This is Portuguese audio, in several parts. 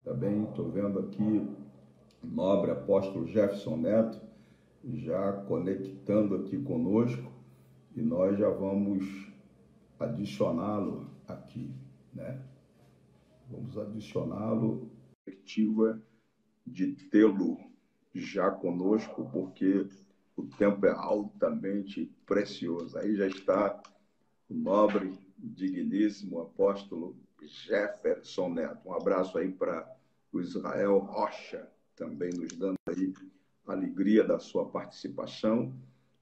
Tá bem? Estou vendo aqui o nobre apóstolo Jefferson Neto já conectando aqui conosco e nós já vamos adicioná-lo aqui, né? Vamos adicioná-lo, perspectiva de tê-lo já conosco, porque o tempo é altamente precioso. Aí já está o nobre, digníssimo apóstolo Jefferson Neto. Um abraço aí para o Israel Rocha, também nos dando aí a alegria da sua participação.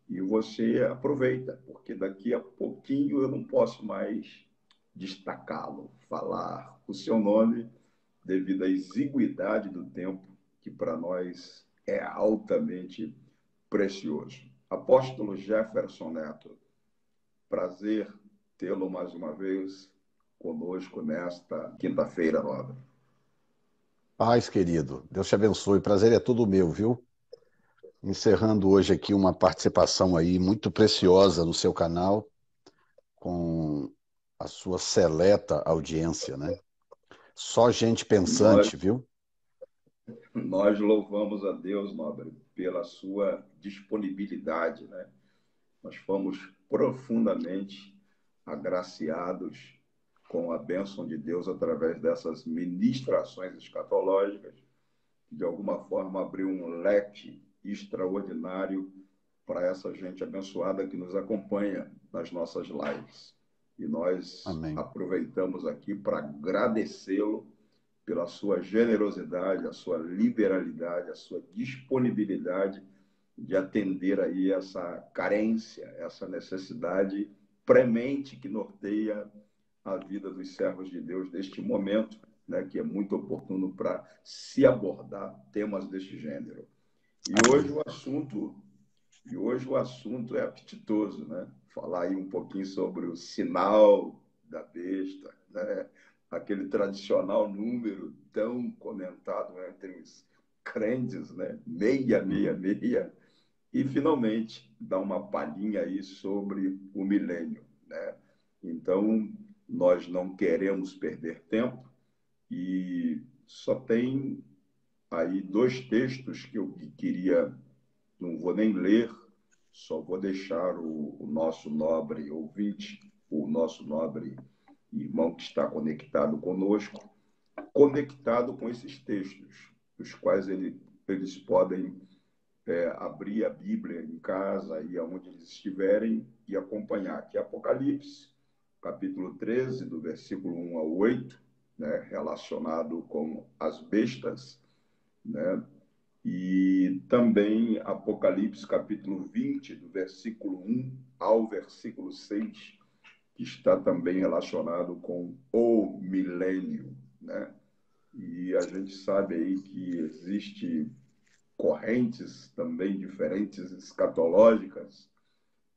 E você aproveita, porque daqui a pouquinho eu não posso mais destacá-lo, falar o seu nome, devido à exiguidade do tempo, que para nós é altamente precioso. Apóstolo Jefferson Neto, prazer tê-lo mais uma vez conosco nesta quinta-feira, nobre. Paz, querido. Deus te abençoe. Prazer é todo meu, viu? Encerrando hoje aqui uma participação aí muito preciosa no seu canal, com a sua seleta audiência, né? Só gente Nós, pensante, viu? nós louvamos a Deus, nobre, pela sua disponibilidade, né? Nós fomos profundamente agraciados com a bênção de Deus através dessas ministrações escatológicas, que de alguma forma abriu um leque extraordinário para essa gente abençoada que nos acompanha nas nossas lives. E nós Amém. aproveitamos aqui para agradecê-lo pela sua generosidade, a sua liberalidade, a sua disponibilidade de atender aí essa carência, essa necessidade premente que norteia a vida dos servos de Deus neste momento, né, que é muito oportuno para se abordar temas deste gênero. E hoje o assunto é apetitoso, né? Falar aí um pouquinho sobre o sinal da besta, né? Aquele tradicional número tão comentado entre os crentes, né? 666. E, finalmente, dar uma palhinha aí sobre o milênio, né? Então, nós não queremos perder tempo e só tem aí dois textos que eu queria, não vou nem ler, só vou deixar o nosso nobre ouvinte, o nosso nobre irmão que está conectado conosco, conectado com esses textos, os quais eles podem abrir a Bíblia em casa e aonde eles estiverem e acompanhar. Aqui é Apocalipse, capítulo 13, do versículo 1 ao 8, né, relacionado com as bestas, né? E também Apocalipse, capítulo 20, do versículo 1 ao versículo 6, que está também relacionado com o milênio, né? E a gente sabe aí que existe correntes também diferentes escatológicas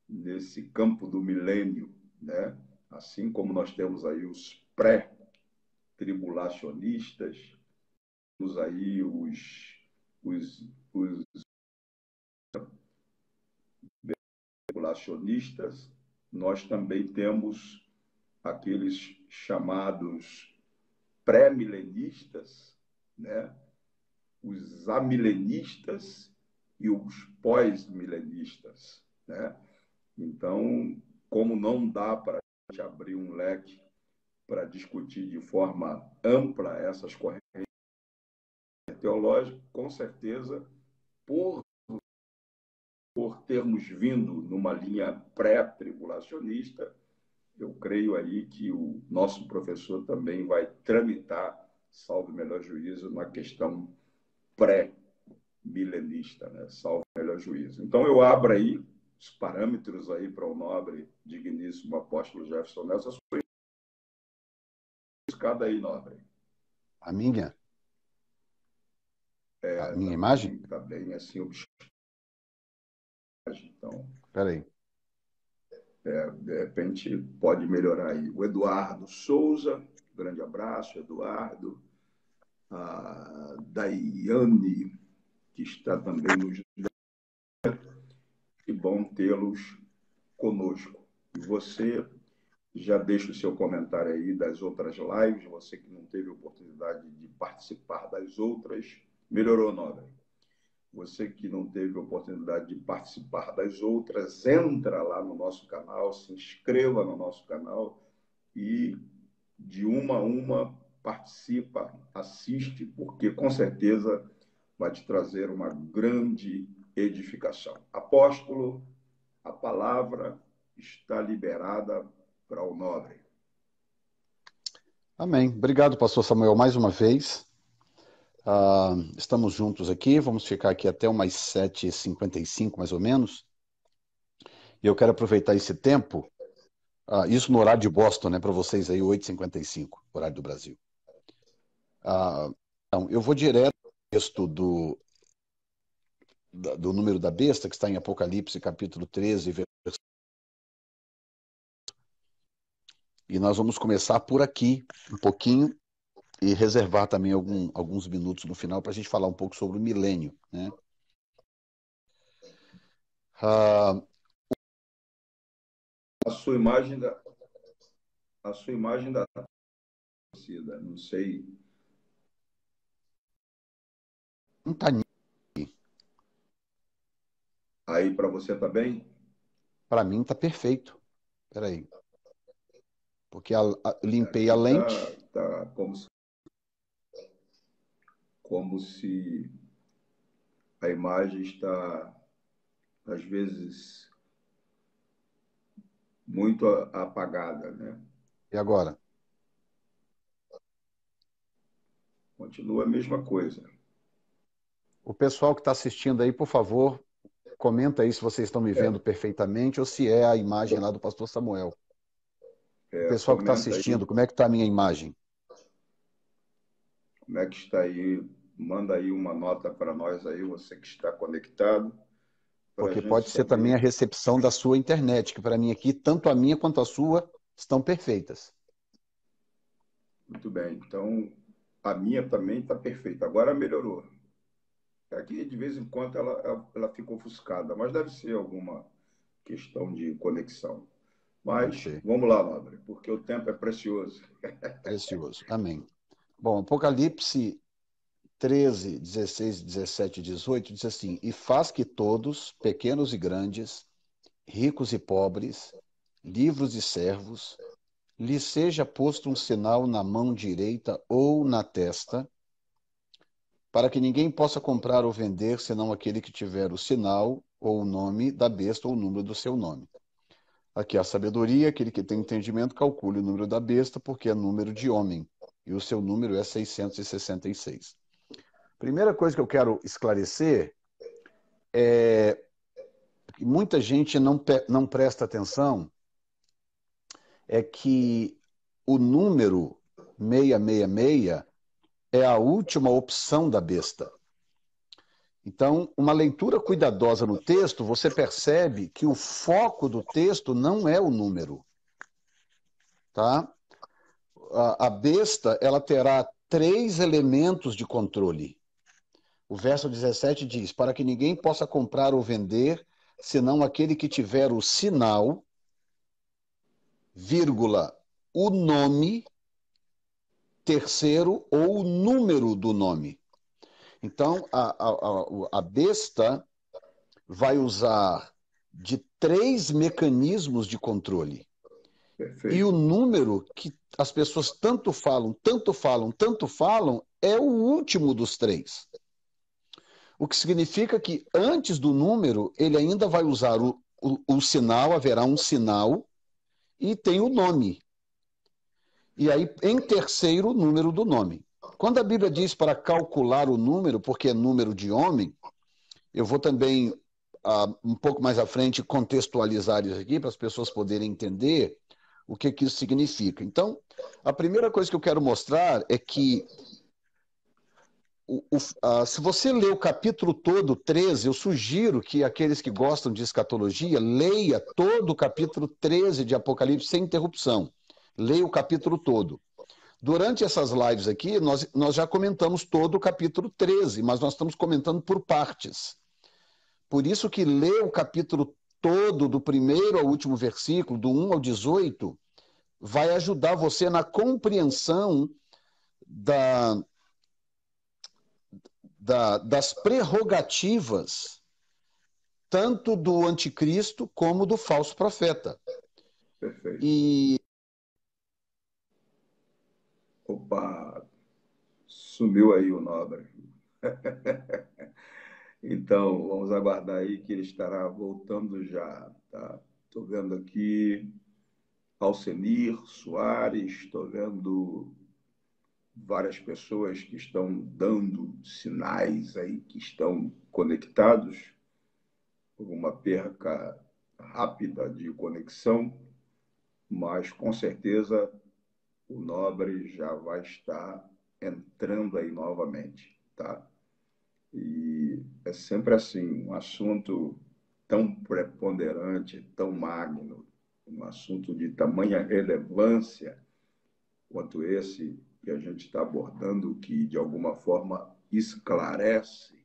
nesse campo do milênio, né? Assim como nós temos aí os pré-tribulacionistas, temos aí os tribulacionistas, nós também temos aqueles chamados pré-milenistas, né? Os amilenistas e os pós-milenistas, né? Então, como não dá para a gente abrir um leque para discutir de forma ampla essas correntes teológicas, com certeza, por termos vindo numa linha pré-tribulacionista, eu creio aí que o nosso professor também vai tramitar, salvo o melhor juízo, na questão pré-milenista, né? Salvo o melhor juízo. Então, eu abro aí os parâmetros aí para o nobre, digníssimo apóstolo Jefferson Nelson. Escada aí, nobre. A minha? A minha imagem? Tá bem assim, obscura. Então, Espera aí. de repente, pode melhorar aí. O Eduardo Souza, grande abraço, Eduardo. A Daiane, que está também nos... Que bom tê-los conosco. E você Já deixa o seu comentário aí das outras lives, você que não teve oportunidade de participar das outras. Melhorou, Nobre? Você que não teve oportunidade de participar das outras, entra lá no nosso canal, se inscreva no nosso canal e de uma a uma participa, assiste, porque com certeza vai te trazer uma grande edificação. Apóstolo, a palavra está liberada para o nobre. Amém. Obrigado, pastor Samuel, mais uma vez. Estamos juntos aqui, vamos ficar aqui até umas 7h55, mais ou menos. E eu quero aproveitar esse tempo, isso no horário de Boston, né, para vocês aí, 8h55, horário do Brasil. Então, eu vou direto ao texto do número da besta, que está em Apocalipse, capítulo 13, e nós vamos começar por aqui, um pouquinho, e reservar também alguns minutos no final para a gente falar um pouco sobre o milênio, né? A sua imagem da torcida, não sei. Não tá Aí para você tá bem? Para mim está perfeito. Espera aí. Porque limpei a Aqui lente. tá como se a imagem está às vezes muito apagada, né? E agora? Continua a mesma coisa. O pessoal que está assistindo aí, por favor, comenta aí se vocês estão me vendo perfeitamente ou se é a imagem lá do pastor Samuel. O pessoal que está Comenta aí assistindo, como é que está a minha imagem? como é que está aí. Manda aí uma nota para nós aí, você que está conectado, para a Porque gente pode ser também a saber. recepção da sua internet, que para mim aqui, tanto a minha quanto a sua, estão perfeitas. Muito bem. Então, a minha também está perfeita. Agora melhorou. Aqui, de vez em quando, ela fica ofuscada, mas deve ser alguma questão de conexão. Pode Mas ser. vamos lá, Nobre, porque o tempo é precioso. Precioso. Amém. Bom, Apocalipse 13, 16, 17 e 18 diz assim: E faz que todos, pequenos e grandes, ricos e pobres, livros e servos, lhe seja posto um sinal na mão direita ou na testa, para que ninguém possa comprar ou vender, senão aquele que tiver o sinal ou o nome da besta ou o número do seu nome. Aqui a sabedoria, aquele que tem entendimento, calcule o número da besta, porque é número de homem, e o seu número é 666. Primeira coisa que eu quero esclarecer é que muita gente não presta atenção, é que o número 666 é a última opção da besta. Então, uma leitura cuidadosa no texto, você percebe que o foco do texto não é o número, tá? A besta, ela terá 3 elementos de controle. O verso 17 diz: para que ninguém possa comprar ou vender, senão aquele que tiver o sinal, vírgula, o nome, terceiro, ou o número do nome. Então, a besta vai usar de 3 mecanismos de controle. E o Perfeito. número que as pessoas tanto falam, tanto falam, tanto falam, é o último dos 3. O que significa que antes do número, ele ainda vai usar o sinal, haverá um sinal, e tem o nome. E aí, em terceiro, o número do nome. Quando a Bíblia diz para calcular o número, porque é número de homem, eu vou também, um pouco mais à frente, contextualizar isso aqui, para as pessoas poderem entender o que isso significa. Então, a primeira coisa que eu quero mostrar é que se você ler o capítulo todo, 13, eu sugiro que aqueles que gostam de escatologia, leia todo o capítulo 13 de Apocalipse sem interrupção. Leia o capítulo todo. Durante essas lives aqui, nós já comentamos todo o capítulo 13, mas nós estamos comentando por partes. Por isso que ler o capítulo todo, do primeiro ao último versículo, do 1 ao 18, vai ajudar você na compreensão das prerrogativas tanto do anticristo como do falso profeta. Perfeito. E Opa, sumiu aí o Nobre. Então, vamos aguardar aí que ele estará voltando já, tá? Estou vendo aqui Alcenir Soares, estou vendo várias pessoas que estão dando sinais aí que estão conectados, uma perca rápida de conexão, mas com certeza o Nobre já vai estar entrando aí novamente, tá? E é sempre assim, um assunto tão preponderante, tão magno, um assunto de tamanha relevância quanto esse que a gente está abordando, que de alguma forma esclarece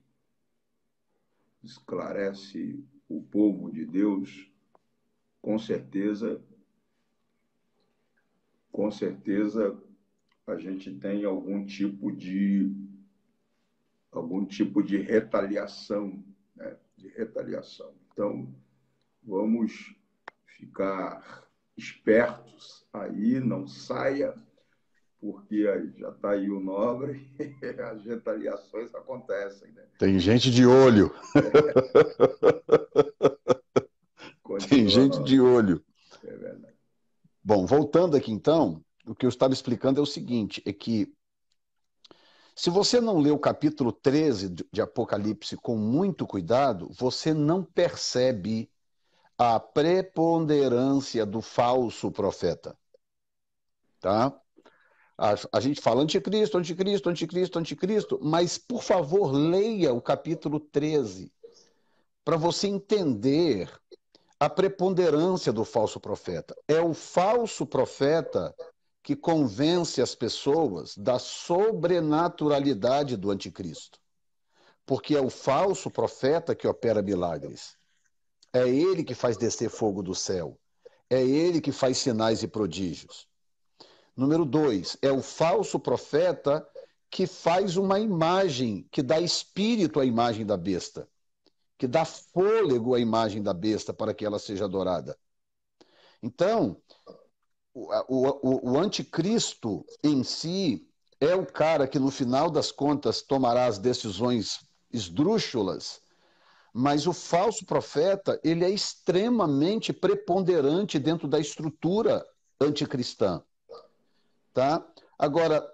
o povo de Deus, com certeza, com certeza a gente tem algum tipo de retaliação, né? De retaliação. Então, vamos ficar espertos aí, não saia, porque já está aí o Nobre, as retaliações acontecem, né? tem gente de olho. Tem Continua, gente de Nobre. olho. É verdade. Bom, voltando aqui então, o que eu estava explicando é o seguinte, é que se você não lê o capítulo 13 de Apocalipse com muito cuidado, você não percebe a preponderância do falso profeta, tá? A gente fala anticristo, anticristo, anticristo, anticristo, mas, por favor, leia o capítulo 13 para você entender a preponderância do falso profeta. É o falso profeta que convence as pessoas da sobrenaturalidade do anticristo. Porque é o falso profeta que opera milagres. É ele que faz descer fogo do céu. É ele que faz sinais e prodígios. Número 2, é o falso profeta que faz uma imagem, que dá espírito à imagem da besta, que dá fôlego à imagem da besta para que ela seja adorada. Então, o anticristo em si é o cara que, no final das contas, tomará as decisões esdrúxulas, mas o falso profeta, ele é extremamente preponderante dentro da estrutura anticristã, tá? Agora,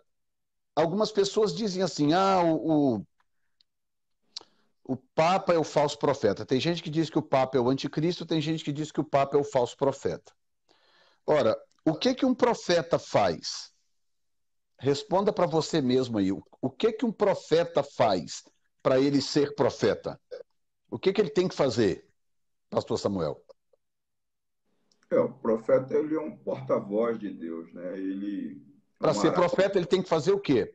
algumas pessoas dizem assim, o Papa é o falso profeta. Tem gente que diz que o Papa é o anticristo, tem gente que diz que o Papa é o falso profeta. Ora, o que que um profeta faz? Responda para você mesmo aí. O que que um profeta faz para ele ser profeta? O que que ele tem que fazer, pastor Samuel? O profeta ele é um porta-voz de Deus, né? Ele é Para um ser arauto, profeta, ele tem que fazer o quê?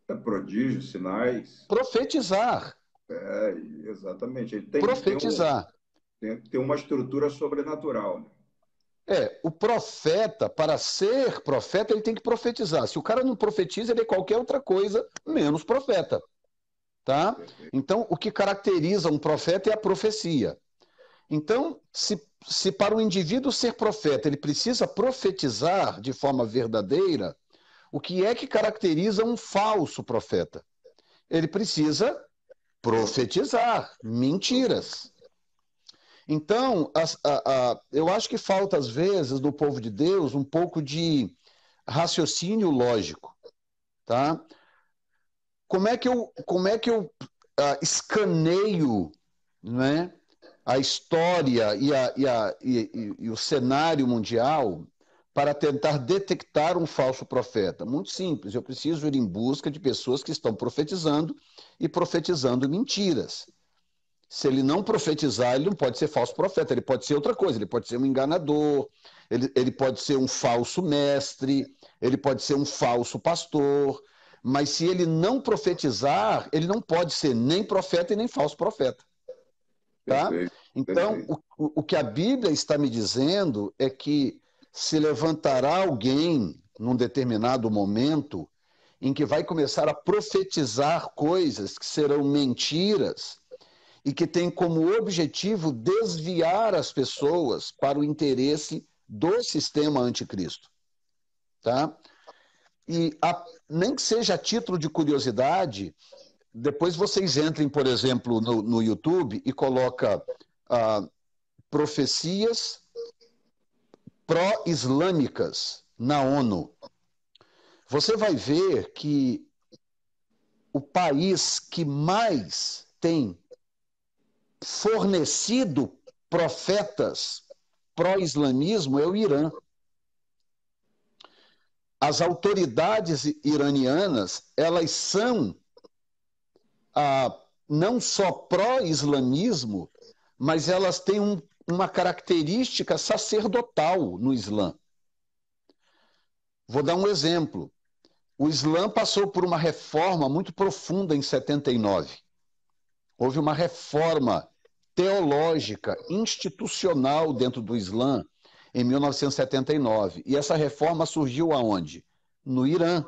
é prodígio, sinais. Profetizar. É, exatamente. Ele tem que ter Profetizar. tem que ter uma estrutura sobrenatural, né? O profeta, para ser profeta, ele tem que profetizar. Se o cara não profetiza, ele é qualquer outra coisa, menos profeta, tá? Perfeito. Então, o que caracteriza um profeta é a profecia. Então, se para o indivíduo ser profeta, ele precisa profetizar de forma verdadeira, o que é que caracteriza um falso profeta? Ele precisa profetizar mentiras. Então, eu acho que falta, às vezes, no povo de Deus, um pouco de raciocínio lógico, tá? Como é que eu escaneio, né, a história e o cenário mundial para tentar detectar um falso profeta? Muito simples, eu preciso ir em busca de pessoas que estão profetizando e profetizando mentiras. Se ele não profetizar, ele não pode ser falso profeta, ele pode ser outra coisa, ele pode ser um enganador, ele pode ser um falso mestre, ele pode ser um falso pastor, mas se ele não profetizar, ele não pode ser nem profeta e nem falso profeta, tá? Perfeito. Então, Perfeito. o que a Bíblia está me dizendo é que se levantará alguém num determinado momento em que vai começar a profetizar coisas que serão mentiras e que tem como objetivo desviar as pessoas para o interesse do sistema anticristo. Tá? E nem que seja a título de curiosidade, depois vocês entrem, por exemplo, no YouTube e coloca profecias pró-islâmicas na ONU. Você vai ver que o país que mais tem fornecido profetas pró-islamismo é o Irã. As autoridades iranianas, elas são não só pró-islamismo, mas elas têm uma característica sacerdotal no Islã. Vou dar um exemplo. O Islã passou por uma reforma muito profunda em 79. Houve uma reforma teológica, institucional dentro do Islã em 1979. E essa reforma surgiu aonde? No Irã.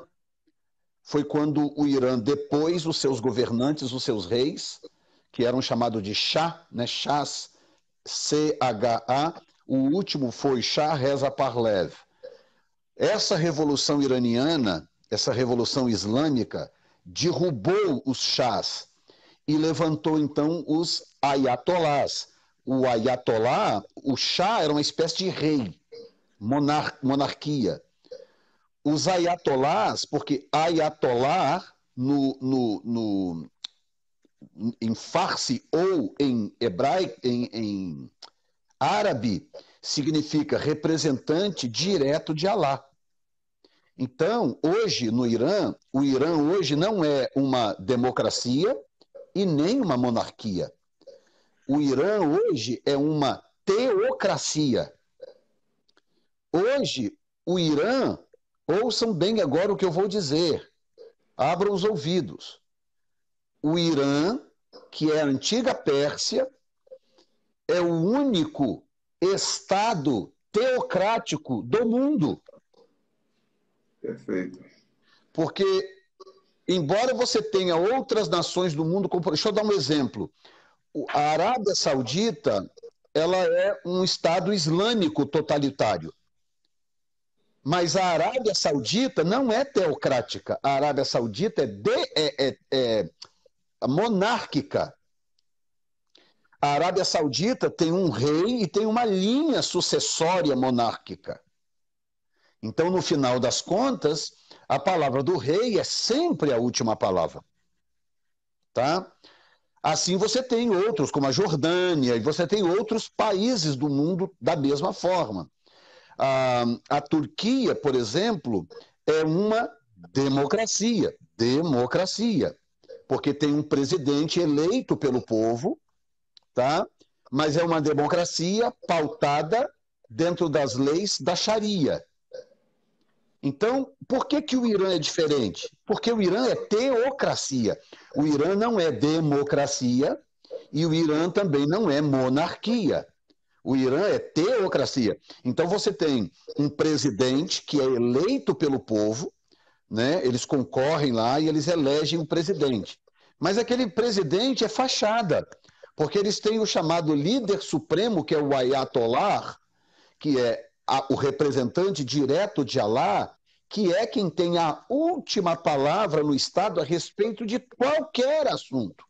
Foi quando o Irã depôs os seus governantes, os seus reis, que eram chamados de Shah, né? Shahs, C-H-A. O último foi Shah Reza Pahlavi. Essa revolução iraniana, essa revolução islâmica, derrubou os Shahs e levantou então os ayatolás. O ayatolá, o Shah era uma espécie de rei, monarquia. Os ayatolás, porque ayatolá em farsi ou em hebraico, em árabe, significa representante direto de Alá. Então, hoje no Irã, o Irã hoje não é uma democracia e nem uma monarquia. O Irã hoje é uma teocracia. Hoje, o Irã, ouçam bem agora o que eu vou dizer, abram os ouvidos. O Irã, que é a antiga Pérsia, é o único Estado teocrático do mundo. Perfeito. Porque, embora você tenha outras nações do mundo, como, deixa eu dar um exemplo. A Arábia Saudita, ela é um Estado islâmico totalitário. Mas a Arábia Saudita não é teocrática. A Arábia Saudita é monárquica. A Arábia Saudita tem um rei e tem uma linha sucessória monárquica. Então, no final das contas, a palavra do rei é sempre a última palavra. Tá? Assim você tem outros, como a Jordânia, e você tem outros países do mundo da mesma forma. A Turquia, por exemplo, é uma democracia, porque tem um presidente eleito pelo povo, tá? Mas é uma democracia pautada dentro das leis da Sharia. Então, por que o Irã é diferente? Porque o Irã é teocracia. O Irã não é democracia e o Irã também não é monarquia. O Irã é teocracia. Então você tem um presidente que é eleito pelo povo, né? Eles concorrem lá e eles elegem um presidente. Mas aquele presidente é fachada, porque eles têm o chamado líder supremo, que é o Ayatollah, que é o representante direto de Alá, que é quem tem a última palavra no Estado a respeito de qualquer assunto.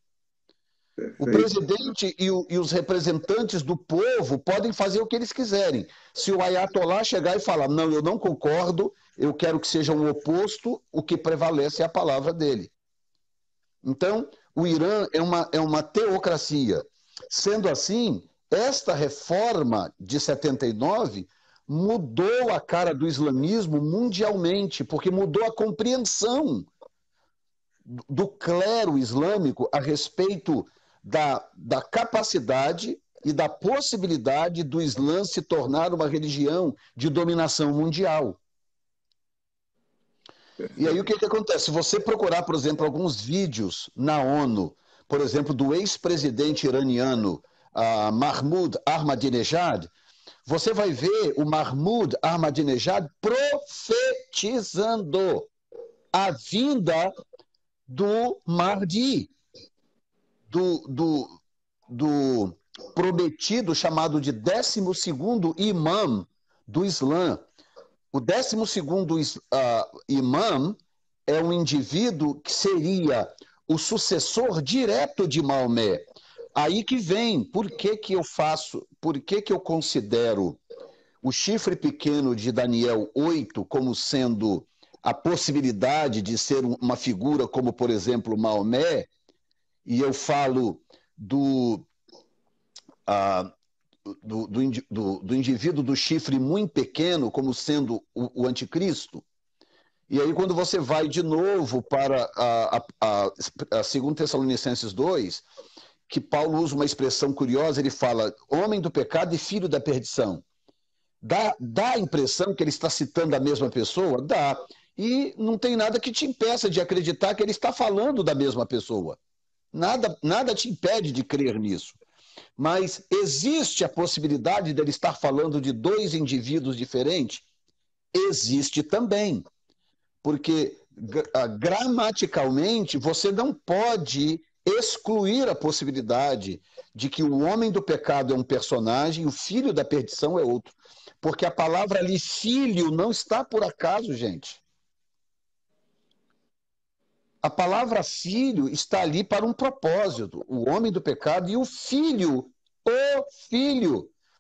Perfeito. O presidente e os representantes do povo podem fazer o que eles quiserem. Se o Ayatollah chegar e falar, não, eu não concordo, eu quero que seja o oposto, o que prevalece é a palavra dele. Então, o Irã é uma teocracia. Sendo assim, esta reforma de 79 mudou a cara do islamismo mundialmente, porque mudou a compreensão do clero islâmico a respeito da capacidade e da possibilidade do Islã se tornar uma religião de dominação mundial. E aí o que acontece? Se você procurar, por exemplo, alguns vídeos na ONU, por exemplo, do ex-presidente iraniano Mahmoud Ahmadinejad, você vai ver o Mahmoud Ahmadinejad profetizando a vinda do Mahdi, do prometido chamado de 12º imã do Islã. O 12º imã é um indivíduo que seria o sucessor direto de Maomé. Aí que vem, por que eu considero o chifre pequeno de Daniel 8 como sendo a possibilidade de ser uma figura como, por exemplo, Maomé, e eu falo do indivíduo do chifre muito pequeno como sendo o anticristo. E aí, quando você vai de novo para a 2 Tessalonicenses 2, que Paulo usa uma expressão curiosa, ele fala homem do pecado e filho da perdição. Dá a impressão que ele está citando a mesma pessoa? Dá. E não tem nada que te impeça de acreditar que ele está falando da mesma pessoa. Nada te impede de crer nisso. Mas existe a possibilidade dele estar falando de dois indivíduos diferentes? Existe também. Porque gramaticalmente você não pode excluir a possibilidade de que o homem do pecado é um personagem e o filho da perdição é outro. Porque a palavra ali, filho, não está por acaso, gente. A palavra filho está ali para um propósito. O homem do pecado e o filho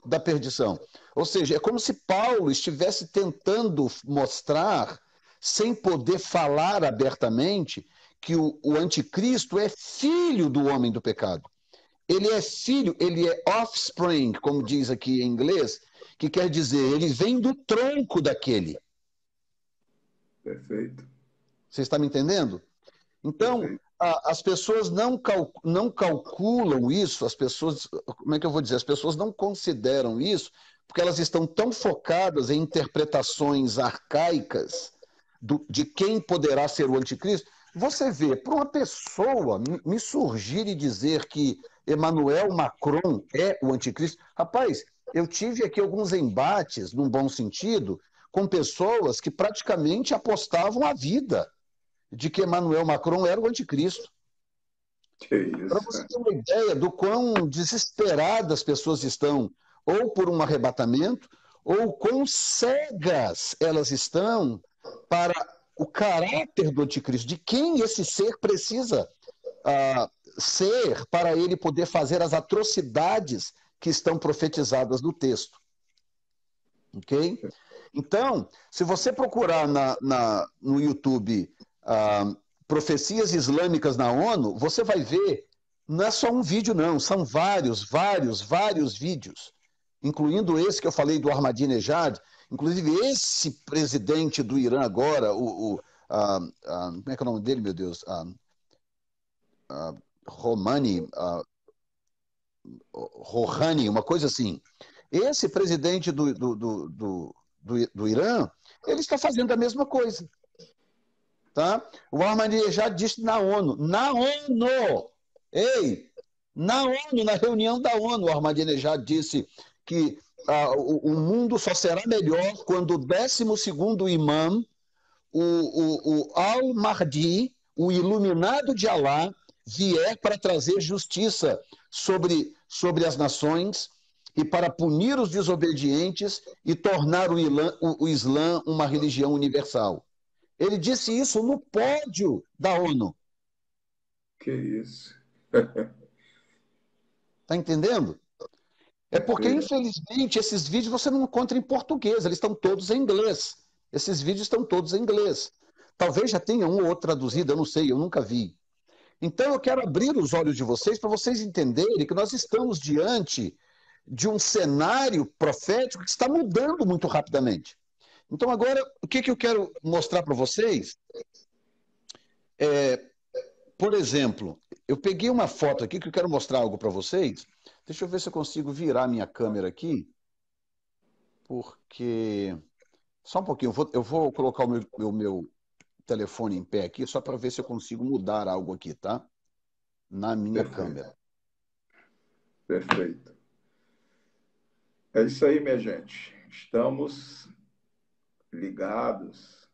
da perdição. Ou seja, é como se Paulo estivesse tentando mostrar, sem poder falar abertamente, que o anticristo é filho do homem do pecado. Ele é filho, ele é offspring, como diz aqui em inglês, que quer dizer, ele vem do tronco daquele. Perfeito. Você está me entendendo? Então, as pessoas não calculam isso, as pessoas, como é que eu vou dizer? As pessoas não consideram isso, porque elas estão tão focadas em interpretações arcaicas de quem poderá ser o anticristo. Você vê, para uma pessoa me surgir e dizer que Emmanuel Macron é o anticristo, rapaz, eu tive aqui alguns embates, num bom sentido, com pessoas que praticamente apostavam a vida de que Emmanuel Macron era o anticristo. Que isso? Para você ter uma ideia do quão desesperadas as pessoas estão, ou por um arrebatamento, ou quão cegas elas estão para o caráter do anticristo, de quem esse ser precisa ser para ele poder fazer as atrocidades que estão profetizadas no texto. Ok? Então, se você procurar no YouTube profecias islâmicas na ONU, você vai ver, não é só um vídeo não, são vários vídeos, incluindo esse que eu falei do Ahmadinejad, inclusive esse presidente do Irã agora, como é que é o nome dele, meu Deus? Rouhani, uma coisa assim. Esse presidente do Irã, ele está fazendo a mesma coisa. Tá? O Ahmadinejad disse na ONU. Na ONU! Ei! Na ONU, na reunião da ONU, o Ahmadinejad disse que o mundo só será melhor quando o 12º imã, o Al-Mahdi, o iluminado de Alá, vier para trazer justiça sobre as nações e para punir os desobedientes e tornar o Islã uma religião universal. Ele disse isso no pódio da ONU. Que isso? Está entendendo? É porque, infelizmente, esses vídeos você não encontra em português, eles estão todos em inglês. Esses vídeos estão todos em inglês. Talvez já tenha um ou outro traduzido, eu não sei, eu nunca vi. Então, eu quero abrir os olhos de vocês para vocês entenderem que nós estamos diante de um cenário profético que está mudando muito rapidamente. Então, agora, o que eu quero mostrar para vocês por exemplo, eu peguei uma foto aqui que eu quero mostrar algo para vocês. Deixa eu ver se eu consigo virar minha câmera aqui, porque... Só um pouquinho, eu vou colocar o meu telefone em pé aqui, só para ver se eu consigo mudar algo aqui, tá? Na minha câmera. Perfeito. É isso aí, minha gente. Estamos ligados.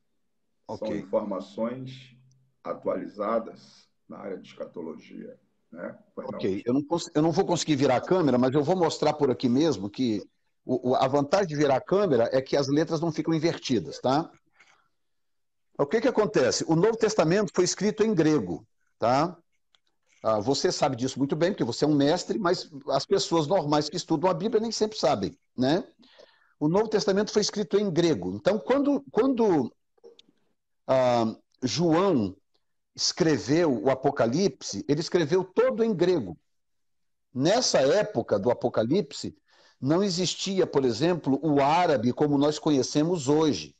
Ok, São informações atualizadas na área de escatologia, né? Pois não, ok. pastor? Eu não vou conseguir virar a câmera, mas eu vou mostrar por aqui mesmo que a vantagem de virar a câmera é que as letras não ficam invertidas, tá? O que que acontece? O Novo Testamento foi escrito em grego, tá? Você sabe disso muito bem, porque você é um mestre, mas as pessoas normais que estudam a Bíblia nem sempre sabem, né? O Novo Testamento foi escrito em grego. Então, João escreveu o Apocalipse, ele escreveu todo em grego. Nessa época do Apocalipse, não existia, por exemplo, o árabe como nós conhecemos hoje.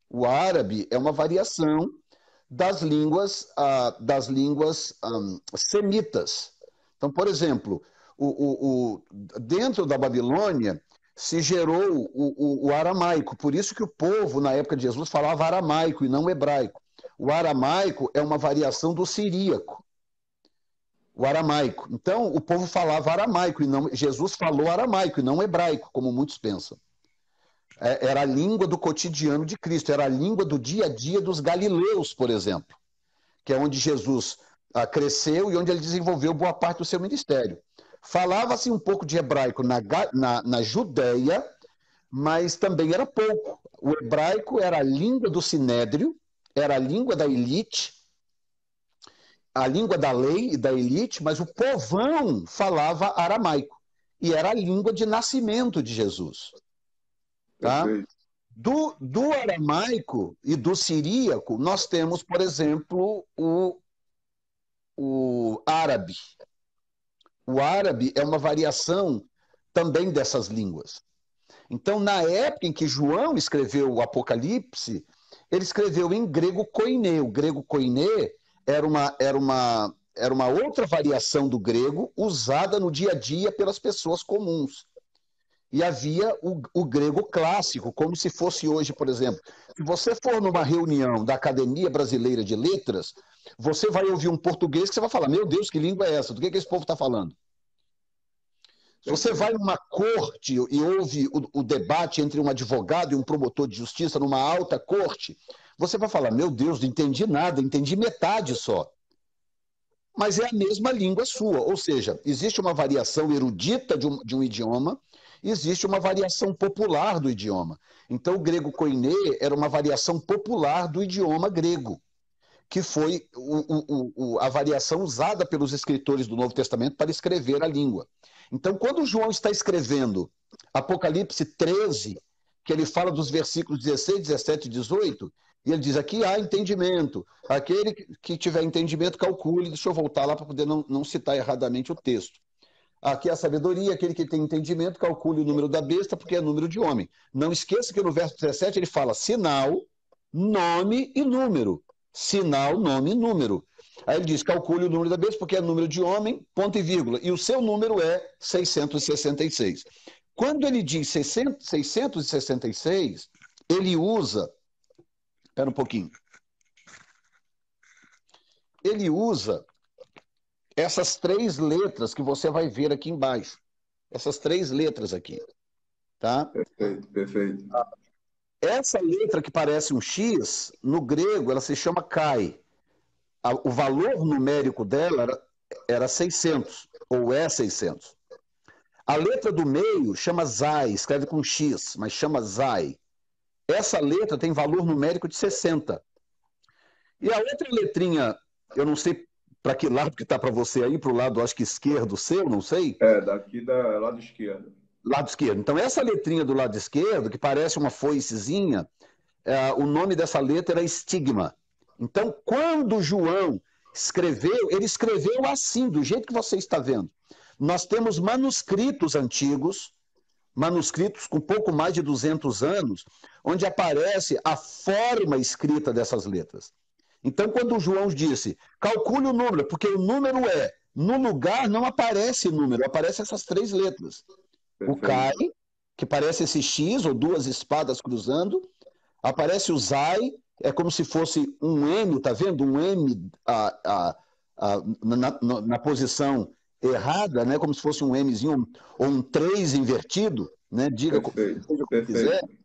O árabe é uma variação das línguas semitas. Então, por exemplo, dentro da Babilônia se gerou o aramaico, por isso que o povo, na época de Jesus, falava aramaico e não hebraico. O aramaico é uma variação do siríaco, o aramaico. Então, o povo falava aramaico e não. Jesus falou aramaico e não hebraico, como muitos pensam. Era a língua do cotidiano de Cristo, era a língua do dia a dia dos galileus, por exemplo, que é onde Jesus cresceu e onde ele desenvolveu boa parte do seu ministério. Falava-se um pouco de hebraico na Judéia, mas também era pouco. O hebraico era a língua do sinédrio, era a língua da elite, a língua da lei e da elite, mas o povão falava aramaico. E era a língua de nascimento de Jesus. Tá? Perfeito. Do aramaico e do siríaco, nós temos, por exemplo, o árabe. O árabe é uma variação também dessas línguas. Então, na época em que João escreveu o Apocalipse, ele escreveu em grego koiné. O grego koiné era uma outra variação do grego usada no dia a dia pelas pessoas comuns. E havia o grego clássico, como se fosse hoje, por exemplo. Se você for numa reunião da Academia Brasileira de Letras, você vai ouvir um português que você vai falar, meu Deus, que língua é essa? Do que esse povo está falando? Se você vai Perfeito. numa corte e ouve o debate entre um advogado e um promotor de justiça numa alta corte, você vai falar, meu Deus, não entendi nada, entendi metade só. Mas é a mesma língua sua, ou seja, existe uma variação erudita de um idioma, existe uma variação popular do idioma. Então, o grego koiné era uma variação popular do idioma grego, que foi a variação usada pelos escritores do Novo Testamento para escrever a língua. Então, quando João está escrevendo Apocalipse 13, que ele fala dos versículos 16, 17 e 18, e ele diz, aqui há entendimento. Aquele que tiver entendimento, calcule. Deixa eu voltar lá para poder não citar erradamente o texto. Aqui há a sabedoria, aquele que tem entendimento, calcule o número da besta, porque é número de homem. Não esqueça que no verso 17 ele fala sinal, nome e número. Sinal, nome e número. Aí ele diz, calcule o número da besta, porque é número de homem, ponto e vírgula. E o seu número é 666. Quando ele diz 666, ele usa... Espera um pouquinho. Ele usa essas três letras que você vai ver aqui embaixo. Essas três letras aqui. Tá? Perfeito. Perfeito. Essa letra que parece um X, no grego, ela se chama Kai. O valor numérico dela era 600, ou é 600. A letra do meio chama Zai, escreve com X, mas chama Zai. Essa letra tem valor numérico de 60. E a outra letrinha, eu não sei para que lado que está para você aí, para o lado, acho que esquerdo seu, não sei. Daqui do lado esquerdo. Lado esquerdo. Então, essa letrinha do lado esquerdo, que parece uma foicezinha, o nome dessa letra era estigma. Então, quando João escreveu, ele escreveu assim, do jeito que você está vendo. Nós temos manuscritos antigos, manuscritos com pouco mais de 200 anos, onde aparece a forma escrita dessas letras. Então, quando o João disse, calcule o número, porque o número no lugar não aparece número, aparece essas três letras. O Kai, Perfeito. que parece esse X, ou duas espadas cruzando, aparece o Zai, é como se fosse um M, tá vendo? Um M na posição errada, né? Como se fosse um Mzinho, ou um 3 invertido, né? Diga, Perfeito, seja como quiser. perfeito,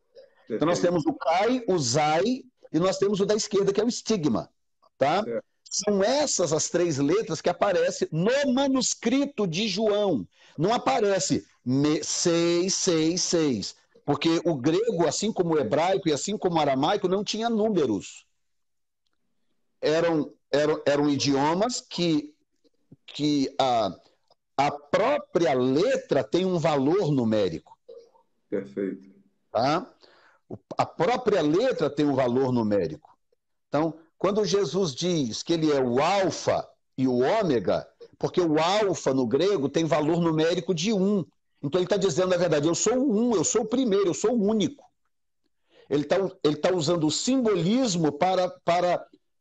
Então nós perfeito. temos o Kai, o Zai, e nós temos o da esquerda, que é o estigma, tá? Certo, São essas as três letras que aparecem no manuscrito de João. Não aparece 666, porque o grego, assim como o hebraico e assim como o aramaico, não tinha números. Eram idiomas que a própria letra tem um valor numérico, perfeito. tá? A própria letra tem um valor numérico. Então, quando Jesus diz que ele é o alfa e o ômega, porque o alfa no grego tem valor numérico de 1. Então ele está dizendo, na verdade, eu sou o 1, eu sou o primeiro, eu sou o único. Ele tá usando o simbolismo para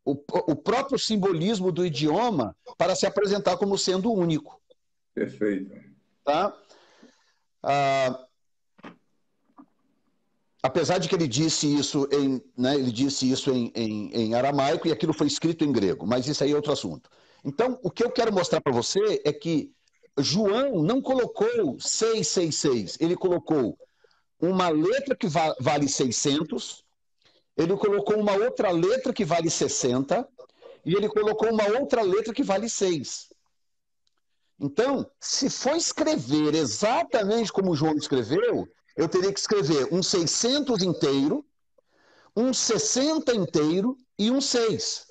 o próprio simbolismo do idioma para se apresentar como sendo único. Perfeito. Tá? Apesar de que ele disse isso em aramaico e aquilo foi escrito em grego, mas isso aí é outro assunto. Então, o que eu quero mostrar para você é que João não colocou 666, ele colocou uma letra que vale 600, ele colocou uma outra letra que vale 60 e ele colocou uma outra letra que vale 6. Então, se for escrever exatamente como João escreveu, eu teria que escrever um 600 inteiro, um 60 inteiro e um 6.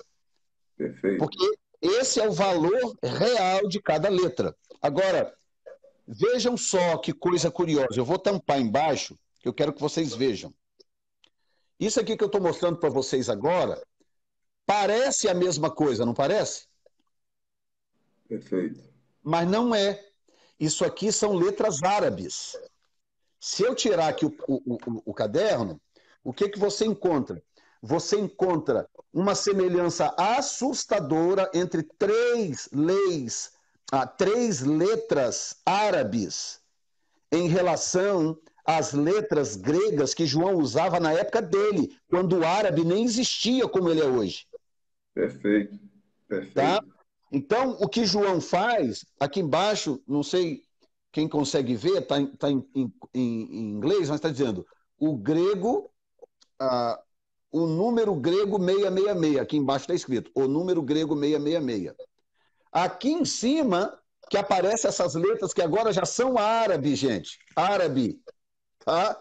Perfeito. Porque esse é o valor real de cada letra. Agora, vejam só que coisa curiosa. Eu vou tampar embaixo, que eu quero que vocês vejam. Isso aqui que eu estou mostrando para vocês agora, parece a mesma coisa, não parece? Perfeito. Mas não é. Isso aqui são letras árabes. Se eu tirar aqui o caderno, o que você encontra? Você encontra uma semelhança assustadora entre três letras árabes em relação às letras gregas que João usava na época dele, quando o árabe nem existia como ele é hoje. Perfeito. Tá? Perfeito. Então, o que João faz, aqui embaixo, não sei quem consegue ver, está em inglês, mas está dizendo o grego, o número grego 666, aqui embaixo está escrito, o número grego 666. Aqui em cima, que aparecem essas letras que agora já são árabe, gente, árabe, tá?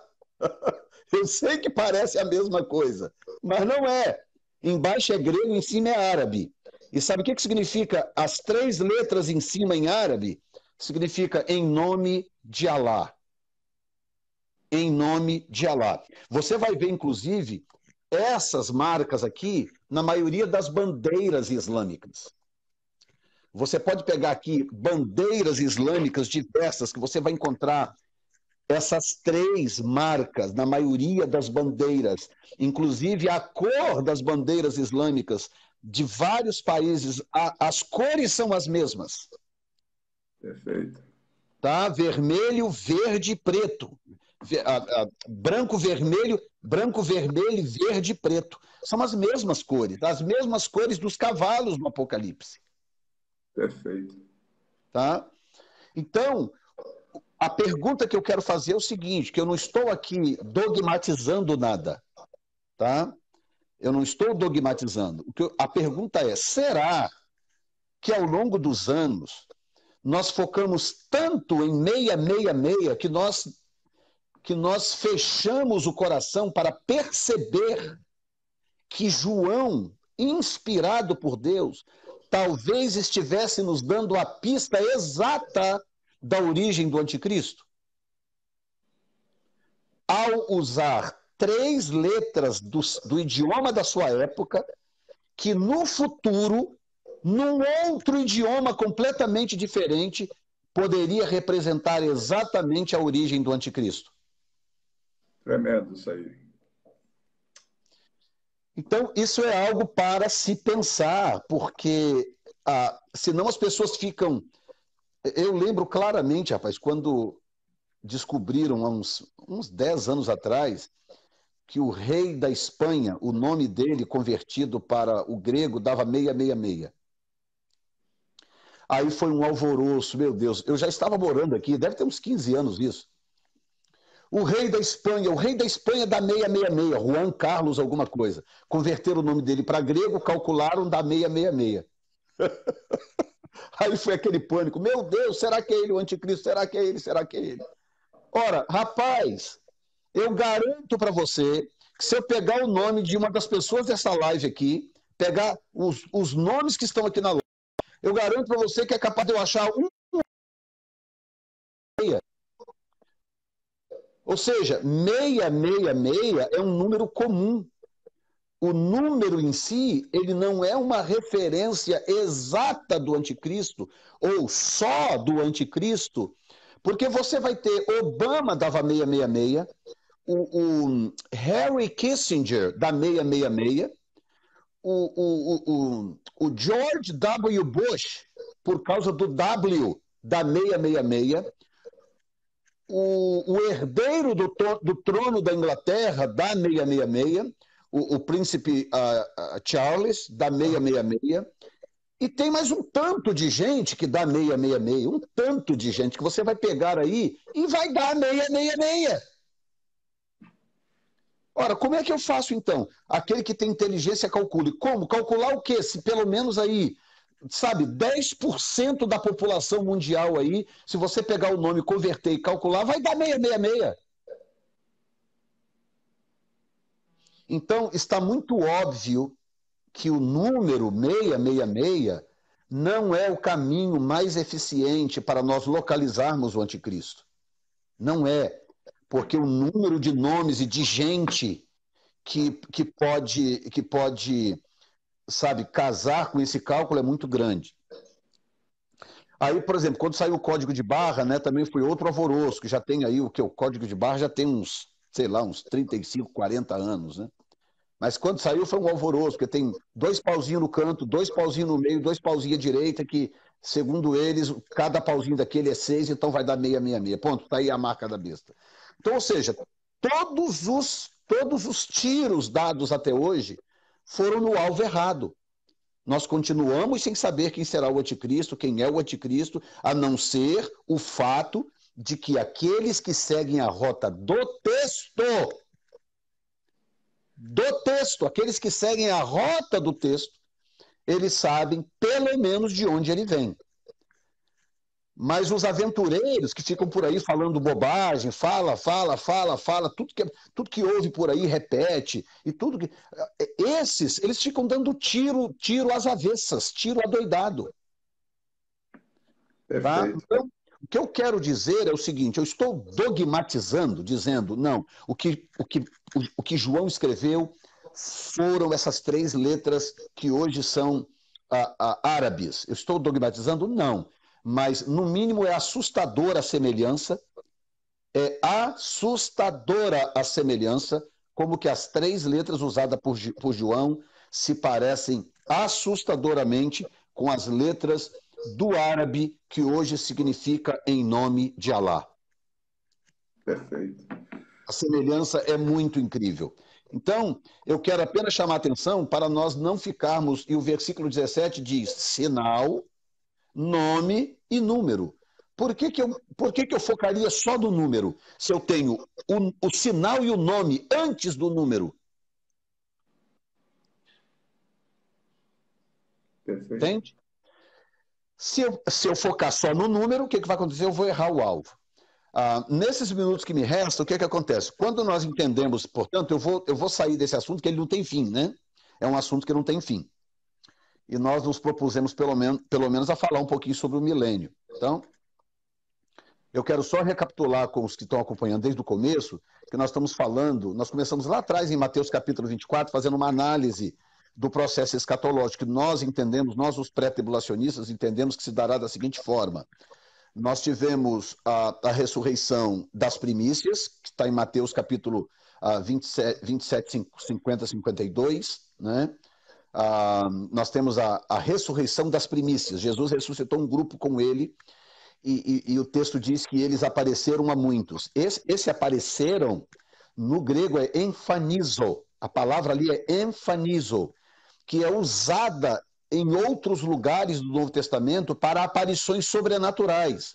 Eu sei que parece a mesma coisa, mas não é. Embaixo é grego, em cima é árabe. E sabe o que significa as três letras em cima em árabe? Significa em nome de Alá. Em nome de Alá. Você vai ver, inclusive, essas marcas aqui na maioria das bandeiras islâmicas. Você pode pegar aqui bandeiras islâmicas diversas que você vai encontrar essas três marcas na maioria das bandeiras, inclusive a cor das bandeiras islâmicas de vários países, as cores são as mesmas. Perfeito. Tá? Vermelho, verde e preto. Branco, vermelho, verde e preto. São as mesmas cores dos cavalos no Apocalipse. Perfeito. Tá? Então, a pergunta que eu quero fazer é o seguinte, que eu não estou aqui dogmatizando nada, tá? Eu não estou dogmatizando. A pergunta é, será que ao longo dos anos nós focamos tanto em 666 que nós fechamos o coração para perceber que João, inspirado por Deus, talvez estivesse nos dando a pista exata da origem do anticristo? Ao usar três letras do idioma da sua época, que no futuro, num outro idioma completamente diferente, poderia representar exatamente a origem do anticristo. Tremendo isso aí. Então, isso é algo para se pensar, porque senão as pessoas ficam... Eu lembro claramente, rapaz, quando descobriram há uns 10 anos atrás que o rei da Espanha, o nome dele convertido para o grego dava 666. Aí foi um alvoroço, meu Deus. Eu já estava morando aqui, deve ter uns 15 anos isso. O rei da Espanha dá 666, Juan Carlos alguma coisa. Converteram o nome dele para grego, calcularam, dá 666. Aí foi aquele pânico, meu Deus, será que é ele o anticristo? Será que é ele? Será que é ele? Ora, rapaz, eu garanto para você que se eu pegar o nome de uma das pessoas dessa live aqui, pegar os nomes que estão aqui na live, eu garanto para você que é capaz de eu achar um. Ou seja, 666 é um número comum. O número em si, ele não é uma referência exata do anticristo, ou só do anticristo, porque você vai ter Obama dava 666, o Harry Kissinger dá 666, o George W. Bush, por causa do W, dá 666, o herdeiro do trono da Inglaterra dá 666, o príncipe Charles dá 666, e tem mais um tanto de gente que dá 666, um tanto de gente que você vai pegar aí e vai dar 666. Ora, como é que eu faço então? Aquele que tem inteligência calcule. Como? Calcular o quê? Se pelo menos aí, sabe, 10% da população mundial aí, se você pegar o nome, converter e calcular, vai dar 666. Então, está muito óbvio que o número 666 não é o caminho mais eficiente para nós localizarmos o anticristo. Não é, porque o número de nomes e de gente que pode, sabe, casar com esse cálculo é muito grande. Aí, por exemplo, quando saiu o código de barra, né, também foi outro alvoroço, que já tem aí o código de barra já tem uns, sei lá, uns 35, 40 anos, né? Mas quando saiu foi um alvoroço, porque tem 2 pauzinhos no canto, 2 pauzinhos no meio, 2 pauzinhos à direita, que, segundo eles, cada pauzinho daquele é 6, então vai dar 666. Ponto, tá aí a marca da besta. Então, ou seja, todos os tiros dados até hoje foram no alvo errado. Nós continuamos sem saber quem será o anticristo, quem é o anticristo, a não ser o fato de que aqueles que seguem a rota do texto, aqueles que seguem a rota do texto, eles sabem pelo menos de onde ele vem. Mas os aventureiros que ficam por aí falando bobagem, fala, tudo que ouve por aí repete, e tudo que... Esses, eles ficam dando tiro às avessas, tiro adoidado. Tá? Então, o que eu quero dizer é o seguinte, eu estou dogmatizando, dizendo, não, o que João escreveu foram essas 3 letras que hoje são árabes. Eu estou dogmatizando? Não. Mas, no mínimo, é assustadora a semelhança, como que as 3 letras usadas por João se parecem assustadoramente com as letras do árabe, que hoje significa em nome de Alá. Perfeito. A semelhança é muito incrível. Então, eu quero apenas chamar a atenção para nós não ficarmos, e o versículo 17 diz, sinal, nome e número. Por que eu focaria só no número, se eu tenho o sinal e o nome antes do número? Perfeito. Entende? Se eu focar só no número, o que vai acontecer? Eu vou errar o alvo. Nesses minutos que me restam, o que acontece? Quando nós entendemos, portanto, eu vou sair desse assunto que ele não tem fim, né? É um assunto que não tem fim. E nós nos propusemos, pelo menos, a falar um pouquinho sobre o milênio. Então, eu quero só recapitular com os que estão acompanhando desde o começo, que nós estamos falando, nós começamos lá atrás, em Mateus capítulo 24, fazendo uma análise do processo escatológico, que nós entendemos, nós os pré-tribulacionistas entendemos que se dará da seguinte forma. Nós tivemos a ressurreição das primícias, que está em Mateus capítulo 27, 50, 52, né? Nós temos a ressurreição das primícias. Jesus ressuscitou um grupo com ele, e o texto diz que eles apareceram a muitos. Esse apareceram, no grego é emfanizo, a palavra ali é emfanizo, que é usada em outros lugares do Novo Testamento para aparições sobrenaturais.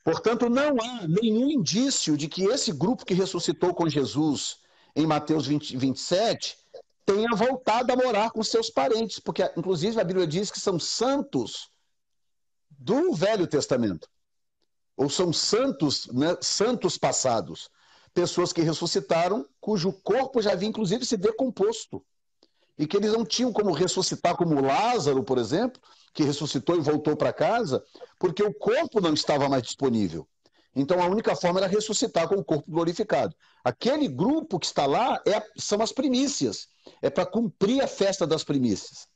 Portanto, não há nenhum indício de que esse grupo que ressuscitou com Jesus em Mateus 27 tenha voltado a morar com seus parentes, porque, inclusive, a Bíblia diz que são santos do Velho Testamento, ou são santos, né, santos passados, pessoas que ressuscitaram, cujo corpo já havia, inclusive, se decomposto, e que eles não tinham como ressuscitar, como Lázaro, por exemplo, que ressuscitou e voltou para casa, porque o corpo não estava mais disponível. Então, a única forma era ressuscitar com o corpo glorificado. Aquele grupo que está lá são as primícias. É para cumprir a festa das primícias.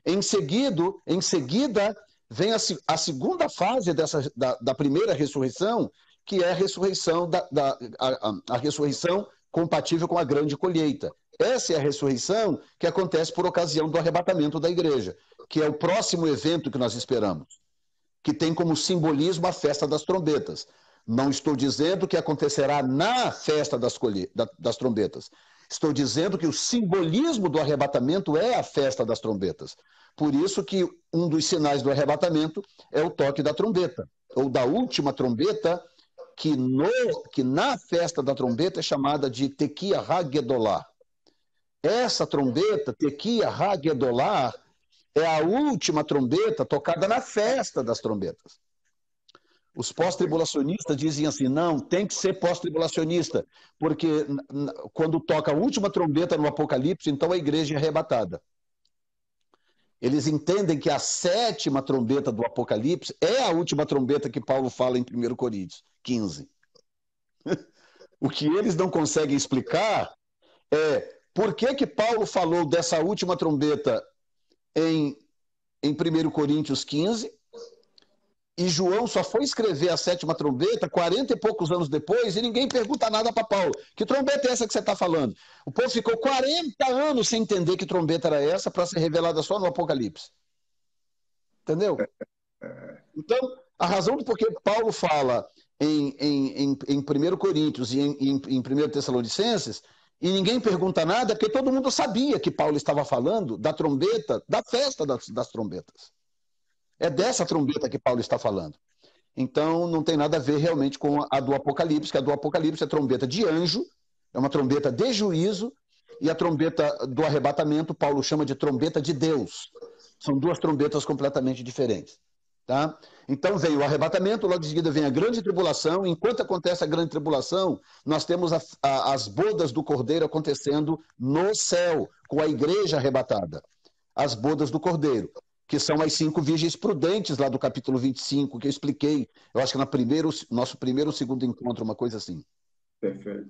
Em seguida vem a segunda fase da primeira ressurreição, que é a ressurreição, a ressurreição compatível com a grande colheita. Essa é a ressurreição que acontece por ocasião do arrebatamento da igreja, que é o próximo evento que nós esperamos, que tem como simbolismo a festa das trombetas. Não estou dizendo que acontecerá na festa das trombetas. Estou dizendo que o simbolismo do arrebatamento é a festa das trombetas. Por isso que um dos sinais do arrebatamento é o toque da trombeta, ou da última trombeta, que na festa da trombeta é chamada de Tequia Haggedolah. Essa trombeta, Tequia Haggedolah, é a última trombeta tocada na festa das trombetas. Os pós-tribulacionistas dizem assim, não, tem que ser pós-tribulacionista, porque quando toca a última trombeta no Apocalipse, então a igreja é arrebatada. Eles entendem que a sétima trombeta do Apocalipse é a última trombeta que Paulo fala em 1 Coríntios 15. O que eles não conseguem explicar é por que Paulo falou dessa última trombeta em 1 Coríntios 15, e João só foi escrever a sétima trombeta 40 e poucos anos depois, e ninguém pergunta nada para Paulo. Que trombeta é essa que você está falando? O povo ficou 40 anos sem entender que trombeta era essa para ser revelada só no Apocalipse. Entendeu? Então, a razão do porquê Paulo fala em 1 Coríntios e em 1 Tessalonicenses, e ninguém pergunta nada, é porque todo mundo sabia que Paulo estava falando da trombeta, da festa das trombetas. É dessa trombeta que Paulo está falando. Então, não tem nada a ver realmente com a do Apocalipse, que a do Apocalipse é trombeta de anjo, é uma trombeta de juízo, e a trombeta do arrebatamento, Paulo chama de trombeta de Deus. São duas trombetas completamente diferentes. Tá? Então vem o arrebatamento, logo em seguida vem a grande tribulação. Enquanto acontece a grande tribulação, nós temos as bodas do Cordeiro acontecendo no céu, com a igreja arrebatada. As bodas do Cordeiro, que são as 5 virgens prudentes lá do capítulo 25, que eu expliquei, eu acho que nosso primeiro ou segundo encontro, uma coisa assim. Perfeito.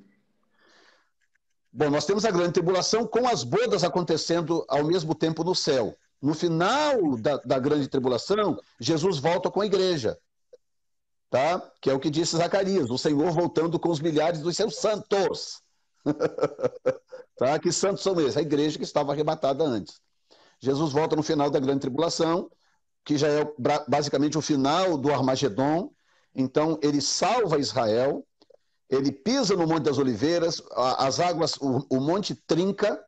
Bom, nós temos a grande tribulação com as bodas acontecendo ao mesmo tempo no céu. No final da grande tribulação, Jesus volta com a igreja, tá? Que é o que disse Zacarias, o Senhor voltando com os milhares dos seus santos. Tá? Que santos são esses? A igreja que estava arrebatada antes. Jesus volta no final da grande tribulação, que já é basicamente o final do Armagedon. Então, ele salva Israel, ele pisa no Monte das Oliveiras, as águas, o monte trinca,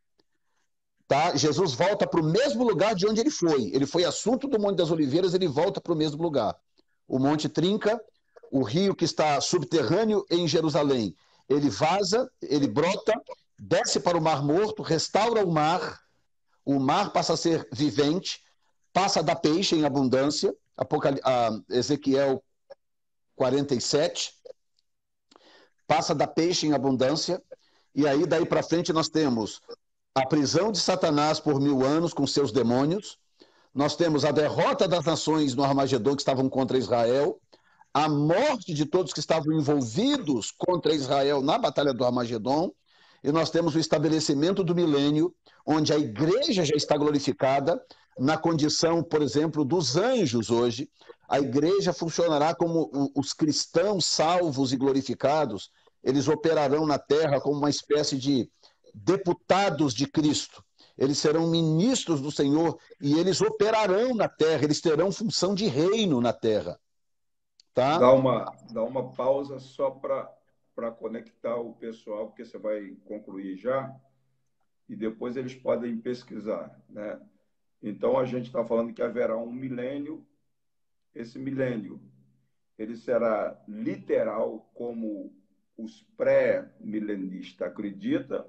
tá? Jesus volta para o mesmo lugar de onde ele foi. Ele foi assunto do Monte das Oliveiras, ele volta para o mesmo lugar. O monte trinca, o rio que está subterrâneo em Jerusalém, ele vaza, ele brota, desce para o Mar Morto, restaura o mar passa a ser vivente, passa a dar peixe em abundância, Ezequiel 47, passa a dar peixe em abundância, e aí daí para frente nós temos a prisão de Satanás por 1000 anos com seus demônios, nós temos a derrota das nações no Armagedon que estavam contra Israel, a morte de todos que estavam envolvidos contra Israel na Batalha do Armagedon, e nós temos o estabelecimento do milênio, onde a igreja já está glorificada, na condição, por exemplo, dos anjos hoje. A igreja funcionará como os cristãos salvos e glorificados, eles operarão na terra como uma espécie de deputados de Cristo. Eles serão ministros do Senhor e eles operarão na terra, eles terão função de reino na terra. Tá? Dá uma pausa só para conectar o pessoal, porque você vai concluir já, e depois eles podem pesquisar, né? Então, a gente está falando que haverá um milênio. Esse milênio, ele será literal como os pré-milenistas acreditam,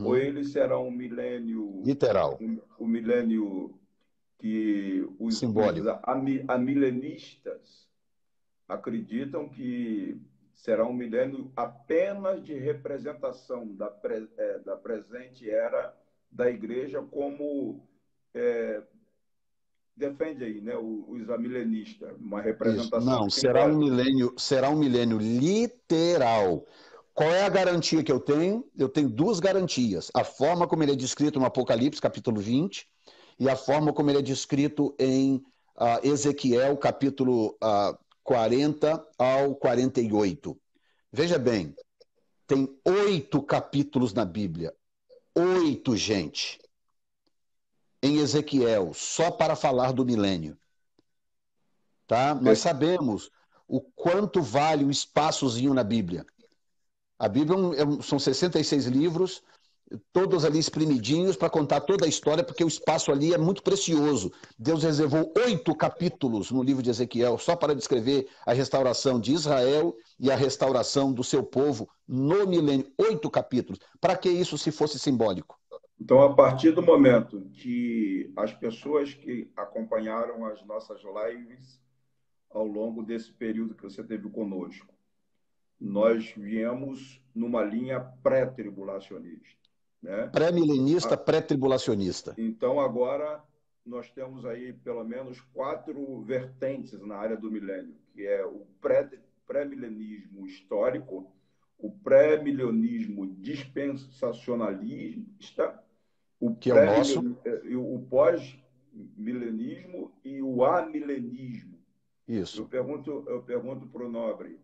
ou ele será um milênio, Literal. um milênio que os Simbólico. amilenistas acreditam que será um milênio apenas de representação da presente era da igreja, como defende aí, né, os amilenistas, uma Isso. representação Não, simbólica. será um milênio literal. Qual é a garantia que eu tenho? Eu tenho duas garantias. A forma como ele é descrito no Apocalipse, capítulo 20, e a forma como ele é descrito em Ezequiel, capítulo 40 ao 48. Veja bem, tem 8 capítulos na Bíblia. 8, gente. Em Ezequiel, só para falar do milênio. Tá? Nós sabemos o quanto vale o espaçozinho na Bíblia. A Bíblia são 66 livros, todos ali espremidinhos para contar toda a história, porque o espaço ali é muito precioso. Deus reservou 8 capítulos no livro de Ezequiel só para descrever a restauração de Israel e a restauração do seu povo no milênio. 8 capítulos. Para que isso se fosse simbólico? Então, a partir do momento que as pessoas que acompanharam as nossas lives ao longo desse período que você teve conosco, nós viemos numa linha pré-tribulacionista, né? Pré-milenista, pré-tribulacionista. Então, agora, nós temos aí pelo menos 4 vertentes na área do milênio, que é o pré-milenismo histórico, o pré-milenismo dispensacionalista, o pós-milenismo e o amilenismo. Isso. Eu pergunto para o Nobre,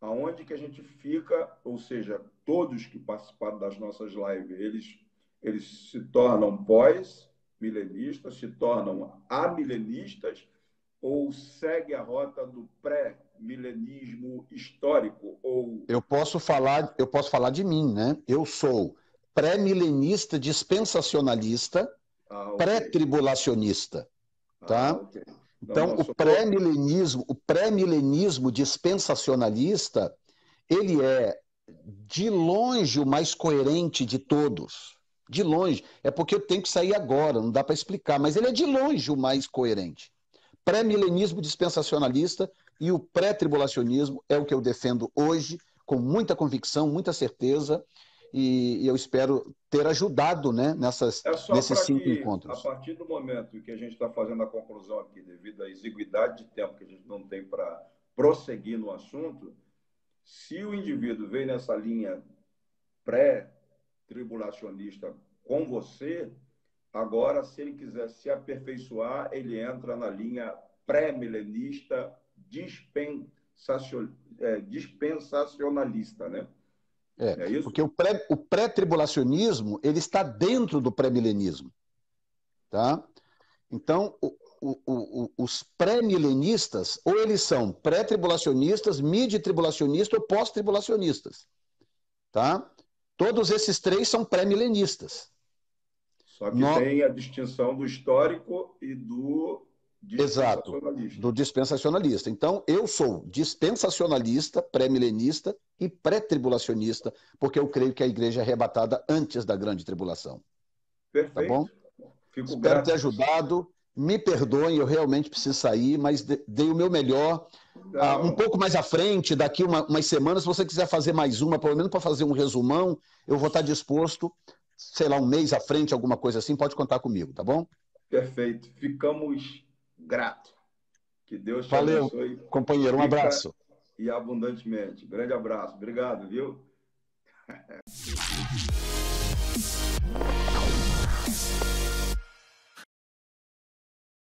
aonde que a gente fica, ou seja, todos que participaram das nossas lives, eles se tornam pós-milenistas, se tornam amilenistas, ou segue a rota do pré-milenismo histórico? Eu posso falar de mim, né? Eu sou pré-milenista dispensacionalista, pré-tribulacionista, tá? Okay. Então, o pré-milenismo dispensacionalista, ele é de longe o mais coerente de todos. De longe. É porque eu tenho que sair agora, não dá para explicar, mas ele é de longe o mais coerente. Pré-milenismo dispensacionalista e o pré-tribulacionismo é o que eu defendo hoje, com muita convicção, muita certeza, e eu espero ter ajudado, né, nesses 5 encontros. A partir do momento que a gente está fazendo a conclusão aqui, devido à exiguidade de tempo que a gente não tem para prosseguir no assunto, se o indivíduo vem nessa linha pré-tribulacionista com você, agora, se ele quiser se aperfeiçoar, ele entra na linha pré-milenista dispensacionalista, né? É isso? Porque o pré-tribulacionismo ele está dentro do pré-milenismo. Tá? Então, os pré-milenistas, ou eles são pré-tribulacionistas, mid-tribulacionistas ou pós-tribulacionistas. Tá? Todos esses 3 são pré-milenistas. Só que tem a distinção do histórico e do dispensacionalista. Exato, do dispensacionalista. Então, eu sou dispensacionalista, pré-milenista e pré-tribulacionista, porque eu creio que a igreja é arrebatada antes da grande tribulação. Perfeito. Tá bom? Fico Espero grato. ter ajudado. Me perdoem, eu realmente preciso sair, mas dei o meu melhor. Um pouco mais à frente, daqui umas semanas, se você quiser fazer mais uma, pelo menos para fazer um resumão, eu vou estar disposto, sei lá, um mês à frente, alguma coisa assim, pode contar comigo, tá bom? Perfeito. Ficamos gratos. Que Deus te abençoe. Companheiro, um abraço. E abundantemente. Grande abraço. Obrigado, viu?